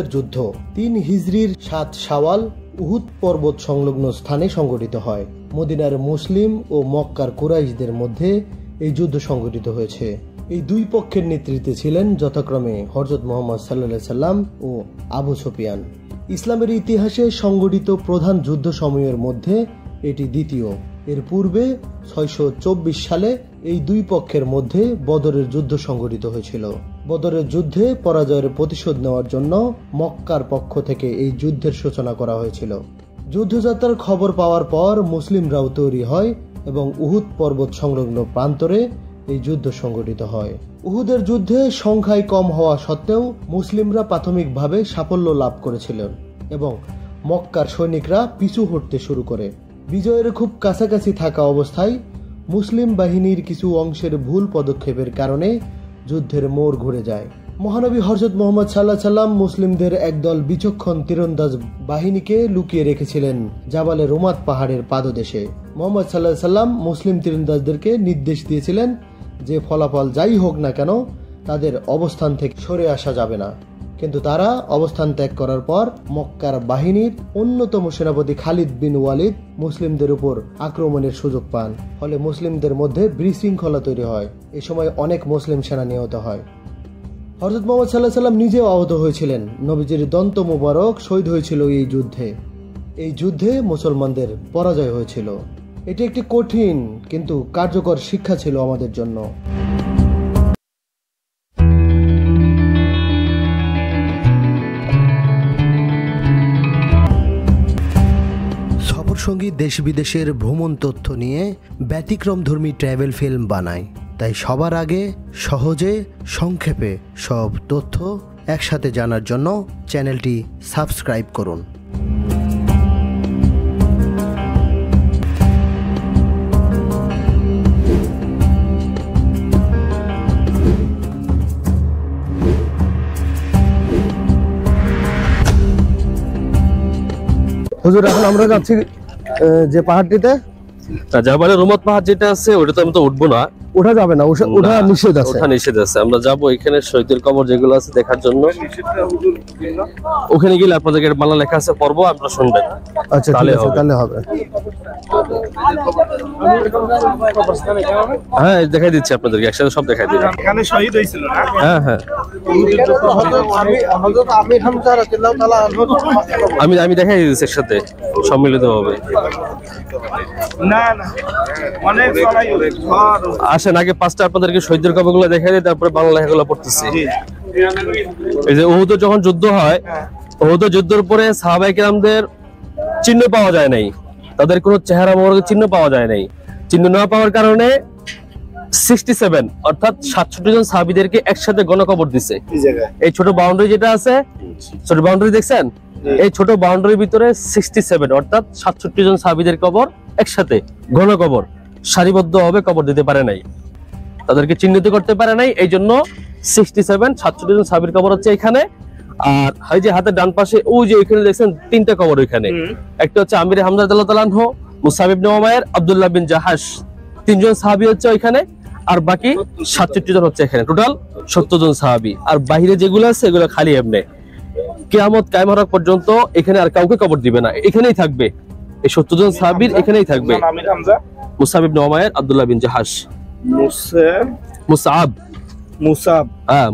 উহুদের যুদ্ধ ৩ হিজরির ৭ শাওয়াল উহুদ পর্বত সংলগ্ন স্থানে সংঘটিত হয়। মদিনার মুসলিম ও মক্কার কুরাইশদের মধ্যে এই যুদ্ধ সংঘটিত হয়েছে। এই দুই পক্ষের নেতৃত্বে ছিলেন যথাক্রমে হযরত মুহাম্মদ সাল্লাল্লাহু আলাইহি সাল্লাম ও আবু সুফিয়ান। ইসলামের ইতিহাসে সংঘটিত প্রধান যুদ্ধ সময়ের মধ্যে এটি দ্বিতীয়। এর পূর্বে ৬২৪ সালে এই দুই পক্ষের মধ্যে বদরের যুদ্ধ সংঘটিত হয়েছিল। বদরের যুদ্ধে পরাজয়ের প্রতিশোধ নেওয়ার জন্য মক্কার পক্ষ থেকে এই যুদ্ধের সূচনা করা হয়েছিল। যুদ্ধযাত্রার খবর পাওয়ার পর মুসলিমরাও তৈরি হয় এবং উহুদ পর্বত সংলগ্ন প্রান্তরে এই যুদ্ধ সংঘটিত হয়। উহুদের যুদ্ধে সংখ্যায় কম হওয়া সত্ত্বেও মুসলিমরা প্রাথমিকভাবে সাফল্য লাভ করেছিলেন এবং মক্কার সৈনিকরা পিছু হটতে শুরু করে। বিজয়ের খুব কাছাকাছি থাকা অবস্থায় মুসলিম বাহিনীর কিছু অংশের ভুল পদক্ষেপের কারণে যুদ্ধের মোড় ঘুরে যায়। মহানবী হযরত মুহাম্মদ সাল্লাল্লাহু আলাইহি সাল্লাম মুসলিমদের একদল বিচক্ষণ তীরন্দাজ বাহিনীকে লুকিয়ে রেখেছিলেন জাবালে রুমাত পাহাড়ের পাদদেশে। মুহাম্মদ সাল্লাল্লাহু আলাইহি সাল্লাম মুসলিম তীরন্দাজদেরকে নির্দেশ দিয়েছিলেন যে ফলাফল যাই হোক না কেন তাদের অবস্থান থেকে সরে আসা যাবে না। কিন্তু তারা অবস্থান ত্যাগ করার পর মক্কার বাহিনীর অন্যতম সেনাপতি খালিদ বিন ওয়ালিদ মুসলিমদের উপর আক্রমণের সুযোগ পান। ফলে মুসলিমদের মধ্যে বিশৃঙ্খলা তৈরি হয়। এ সময় অনেক মুসলিম সেনা নিহত হয়। হযরত মুহাম্মদ সাল্লাল্লাহু আলাইহি সাল্লাম নিজেও আহত হয়েছিলেন। নবীজির দন্ত মুবারক শহীদ হয়েছিল এই যুদ্ধে। এই যুদ্ধে মুসলমানদের পরাজয় হয়েছিল। এটি একটি কঠিন কিন্তু কার্যকর শিক্ষা ছিল আমাদের জন্য। সফরসঙ্গী দেশ বিদেশের ভ্রমণ তথ্য নিয়ে ব্যতিক্রমধর্মী ট্রাভেল ফিল্ম বানায়। তাই সবার আগে সহজে সংক্ষেপে সব তথ্য একসাথে জানার জন্য চ্যানেলটি সাবস্ক্রাইব করুন। হুজুর, এখন আমরা যাচ্ছি যে পাহাড়টিতে, জাবালে রুমাত পাহাড় যেটা আছে ওটা তো আমরা তো উঠবো না, ওঠা যাবে না, ওঠা নিষেধ আছে। ওঠা নিষেধ আছে। আমরা যাবো এখানে শহীদের কবর যেগুলো আছে দেখার জন্য। ওখানে গেলে আপনাদেরকে বাংলা লেখা আছে পড়ব, আপনারা শুনবেন। আচ্ছা, তাহলে হবে। হ্যাঁ, দেখাই দিচ্ছি আপনাদেরকে, একসাথে সব দেখাই দিচ্ছি। এখানে শহীদ হয়েছিল না? হ্যাঁ হ্যাঁ, আমি দেখাই দিচ্ছি একসাথে সম্মিলিত হবে। না না, অনেক লড়াই হলো। আসেন আগে পাঁচটা আপনাদেরকে শহীদের কবরগুলো দেখাই দিই, তারপরে বাংলা লেখাগুলো পড়তেছি। এই যে উহুদ যখন যুদ্ধ হয়, উহুদ যুদ্ধের পরে সাহাবায়ে কেরামদের চিহ্ন পাওয়া যায় নাই, তাদের কোনো চেহারা মোবারকের চিহ্ন পাওয়া যায় নাই। চিহ্ন না পাওয়ার কারণে 67 অর্থাৎ 67 জন সাহাবীদেরকে একসাথে গণকবর দিছে। এই ছোট বাউন্ডারি যেটা আছে, ছোট বাউন্ডারি দেখছেন, এই ছোট বাউন্ডারির ভিতরে 67 অর্থাৎ 67 জন সাহাবীদের কবর একসাথে গণকবর সারিবদ্ধ ভাবে কবর দিতে পারে নাই, তাদেরকে চিহ্নিত করতে পারে নাই। এই জন্য 67 জন সাহাবীর কবর হচ্ছে এখানে। আর এই যে হাতের ডান পাশে ওই যে এখানে দেখছেন 3টা কবর ওইখানে, একটা হচ্ছে আমির হামজা রাদিয়াল্লাহু তাআলা আনহু, মুসআব ইবনে উমাইর, আব্দুল্লাহ বিন জাহাশ, 3 জন সাহাবী হচ্ছে ওইখানে। আর বাকি 67 জন হচ্ছে এখানে, টোটাল 70 জন সাহাবী। আর বাইরে যেগুলো আছে এগুলো খালি এমনি। কিয়ামত কায়েম হওয়ার পর্যন্ত এখানে আর কাউকে কবর দিবে না, এখানেই থাকবে। এই 70 জন সাহাবীর এখানেই থাকবে। আমির হামজা, মুসআব ইবনে উমাইর, আব্দুল্লাহ বিন জাহাশ,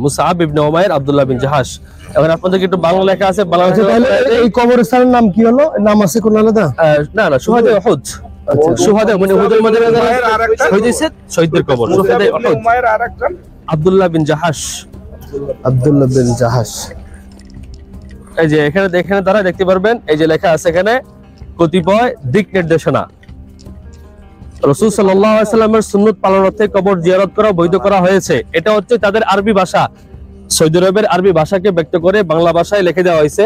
মুসআব ইবনে উমাইর, আব্দুল্লাহ বিন জাহাশ। এখন আপনাদেরকে একটু বাংলা লেখা আছে, বাংলা লেখা। তাহলে এই কবরস্থানের নাম কি হলো? নাম আছে কোন আলাদা? না না, শুহাদা উহুদ। আচ্ছা, শুহাদা মানে উহুদের মধ্যে শহীদ হয়েছে, শহীদদের কবর। শুহাদা উহুদ, উমাইর আরেকজন আব্দুল্লাহ বিন জাহাশ, আব্দুল্লাহ বিন জাহাশ। এই যে এখানে দ্বারা দেখতে পারবেন, এই যে লেখা আছে এখানে কতিপয় দিক নির্দেশনা। রাসূল সাল্লাল্লাহু আলাইহি ওয়াসাল্লামের সুন্নাত পালনার্থে কবর জিয়ারত করা বৈধ করা হয়েছে। এটা হচ্ছে তাদের আরবি ভাষা, সৌদি আরবের আরবি ভাষাকে ব্যক্ত করে বাংলা ভাষায় লিখে দেওয়া হয়েছে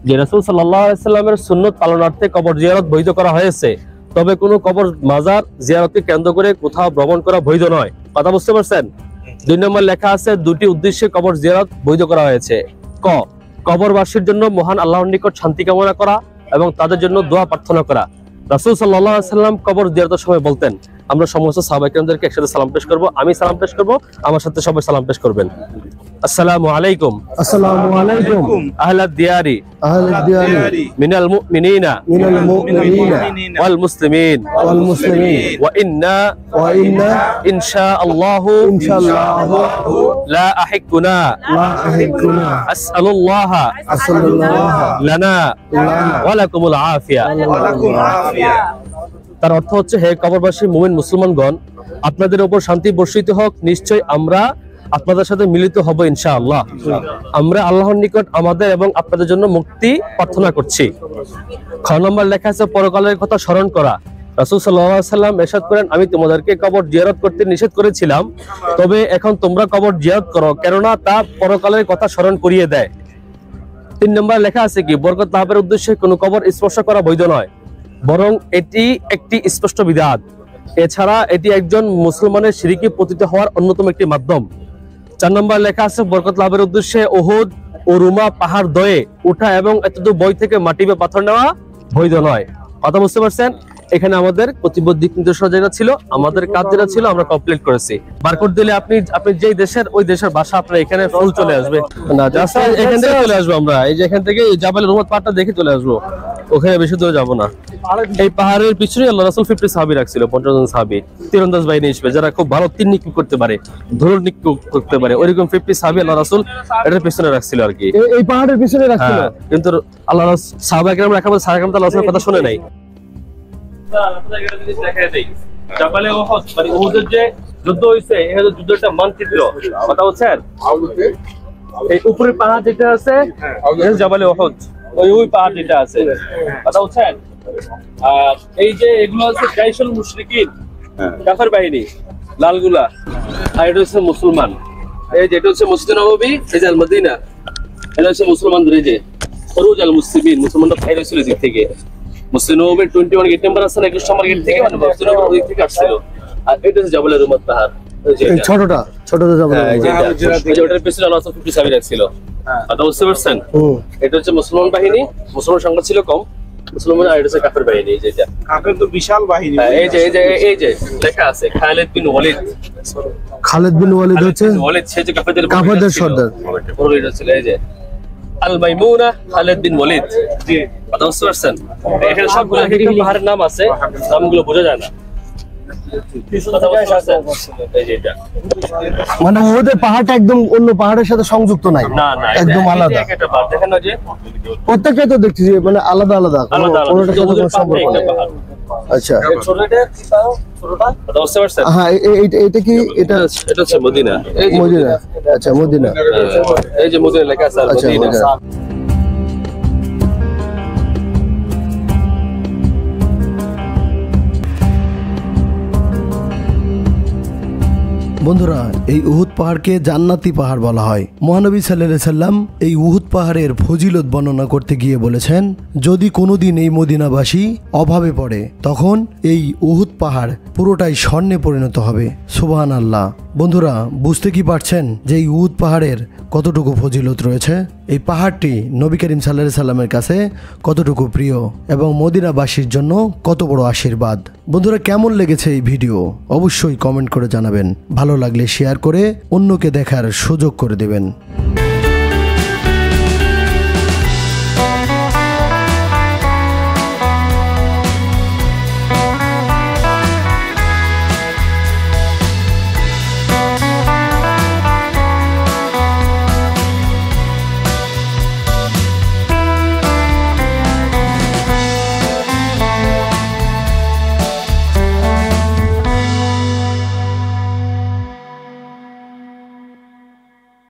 যে রাসূল সাল্লাল্লাহু আলাইহি ওয়াসাল্লামের সুন্নাত পালনার্থে কবর জিয়ারত বৈধ করা হয়েছে, তবে কোনো কবর মাজার জিয়ারতকে কেন্দ্র করে কোথাও ভ্রমণ করা বৈধ নয়। কথা বুঝতে পারছেন? 2 নম্বর লেখা আছে দুটি উদ্দেশ্যে কবর জিয়ারত বৈধ করা হয়েছে। ক, কবরবাসীর জন্য মহান আল্লাহর নিকট শান্তি কামনা করা এবং তাদের জন্য দোয়া প্রার্থনা করা। রাসূল সাল্লাল্লাহু আলাইহি ওয়াসাল্লাম কবর জিয়ারতের সময় বলতেন, আমরা সমস্ত সাহাবায়ে কেরামদেরকে একসাথে সালাম পেশ করব। আমি সালাম পেশ করব, আমার সাথে সবাই সালাম পেশ করবেন। আসসালামু আলাইকুম। আসসালামু আলাইকুম। আহলাদ দিয়ারি আহলাদ দিয়ারি মিনাল মুমিনিনা ওয়াল মুসলিমিন ওয়া ইন্না ইনশাআল্লাহু লা আহিকুনা আসআলুল্লাহ লানা ওয়া লাকুমুল আফিয়া। তার অর্থ হচ্ছে, হে কবরবাসী মুমিন মুসলমানগণ, আপনাদের উপর শান্তি বর্ষিত হোক। নিশ্চয় আমরা আপনাদের সাথে মিলিত হব ইনশাআল্লাহ। আমরা আল্লাহর নিকট আমাদের এবং আপনাদের জন্য মুক্তি প্রার্থনা করছি। খ নম্বর লেখা আছে পরকালের কথা স্মরণ করা। রাসূল সাল্লাল্লাহু আলাইহি ওয়াসাল্লাম ইরশাদ করেন, আমি তোমাদেরকে কবর জিয়ারত করতে নিষেধ করেছিলাম, তবে এখন তোমরা কবর জিয়ারত করো, কেননা তা পরকালের কথা স্মরণ করিয়ে দেয়। 3 নম্বর লেখা আছে কি, বরকত লাভের উদ্দেশ্যে কোনো কবর স্পর্শ করা বৈধ নয়, বরং এটি একটি স্পষ্ট বিদআত। এছাড়া এটি একজন মুসলমানের শিরকে পতিত হওয়ার অন্যতম একটি মাধ্যম। 4 নম্বর লেখা আছে বরকত লাভের উদ্দেশ্যে উহুদ ও রুমা পাহাড় দয়ে উঠা এবং এতদূর বই থেকে মাটি বা পাথর নেওয়া বৈধ নয়। কথা বুঝতে পারছেন? এখানে আমাদের কতিপয় দিক নির্দেশনা যেটা ছিল, আমাদের কাজ যেটা ছিল, আমরা কমপ্লিট করেছি। বারকোড দিলে আপনি যেই দেশের, ওই দেশের ভাষা আপনার এখানে ফুল চলে আসবে না, জাস্ট এখান থেকে চলে আসবো আমরা। এই যে এখান থেকে জাবাল রুমাত পাহাড়টা দেখে চলে আসবো, ওখানে বেশি দূরে যাবো না। এই পাহাড়ের পিছনে আল্লাহ রাসূল 50 সাহাবী রাখছিল, 50 জন সাহাবী তীরন্দাজ বাহিনী হিসেবে, যারা খুব ভালো তীর নিক্ষেপ করতে পারে, ধনুক নিক্ষেপ করতে পারে, ওইরকম 50 সাহাবী আল্লাহ রাসূল এটার পিছনে রাখছিল আর কি। এই পাহাড়ের পিছনে রাখছিল, কিন্তু আল্লাহ সাহাবায়ে কেরাম রাখার পর সাহাবায়ে কেরাম আল্লাহর কথা শুনে নাই। জাবালে উহুদ মানে উহুদের যে যুদ্ধ হইছে, এই যুদ্ধটা মানচিত্র, কথা বলছেন? এই উপরে পাহাড় যেটা আছে জাবালে উহুদ, ওই পাহাড় যেটা আছে, কথা বলছেন? আর এই যে এগুলো হচ্ছে জাইশুল মুশরিকিন, কাফের বাহিনী লালগুলা, আর এটা হচ্ছে মুসলমান। এই যেটা হচ্ছে মসজিদ নববী, এই যে আল মদিনা, এটা হচ্ছে মুসলমানদের এই যে খরুজ আল মুসলিমিন, মুসলমানরা বাইরে ছিল দিক থেকে। মসজিদ নববীর 21 গেট নাম্বার আছে না, 21 নম্বর গেট থেকে, মানে মসজিদ নববীর ওই থেকে আসছিল। আর এটা হচ্ছে জাবালে রুমাত পাহাড়, এই ছোটটা জাবালে, এই ওটার পিছনে আল্লাহ 50 সাহাবী রাখছিল। কথা বুঝতে পারছেন? এটা হচ্ছে মুসলমান বাহিনী, মুসলমান সংখ্যা ছিল কম, মুসলমান, আর এটা হচ্ছে কাফের বাহিনী। যেটা কাফের তো বিশাল বাহিনী। এই যে লেখা আছে খালিদ বিন ওয়ালিদ। খালিদ বিন ওয়ালিদ হচ্ছে সে যে কাফেরদের সর্দার। এটা ছিল এই যে আল মাইমুনা খালিদ বিন ওয়ালিদ। কথা বুঝতে পারছেন? এখানে সবগুলো পাহাড়ের নাম আছে, নামগুলো বোঝা যায় না। মানে ওদের পাহাড়টা একদম অন্য পাহাড়ের সাথে সংযুক্ত নাই, একদম আলাদা। প্রত্যেকটা তো দেখছি মানে আলাদা আলাদা, কোনোটার সাথে কোনো সম্পর্ক নেই। আচ্ছা, হ্যাঁ, এটা কি? এটা হচ্ছে মদিনা। মদিনা, আচ্ছা মদিনা, এই যে মদিনা লেখা আছে। আচ্ছা, বন্ধুরা, এই উহুদ পাহাড়কে জান্নাতি পাহাড় বলা হয়। মহানবী সাল্লাল্লাহু আলাইহি সাল্লাম এই উহুদ পাহাড়ের ফজিলত বর্ণনা করতে গিয়ে বলেছেন, যদি কোনোদিন এই মদিনাবাসী অভাবে পড়ে, তখন এই উহুদ পাহাড় পুরোটাই স্বর্ণে পরিণত হবে। সুবহানাল্লাহ। বন্ধুরা, বুঝতে কি পারছেন যে এই উহুদ পাহাড়ের কতটুকু ফজিলত রয়েছে? এই পাহাড়টি নবী করিম সাল্লাল্লাহু আলাইহি সাল্লামের কাছে কতটুকু প্রিয় এবং মদিনাবাসীর জন্য কত বড় আশীর্বাদ। বন্ধুরা, কেমন লেগেছে এই ভিডিও অবশ্যই কমেন্ট করে জানাবেন। ভালো লাগলে শেয়ার করে অন্যকে দেখার সুযোগ করে দেবেন।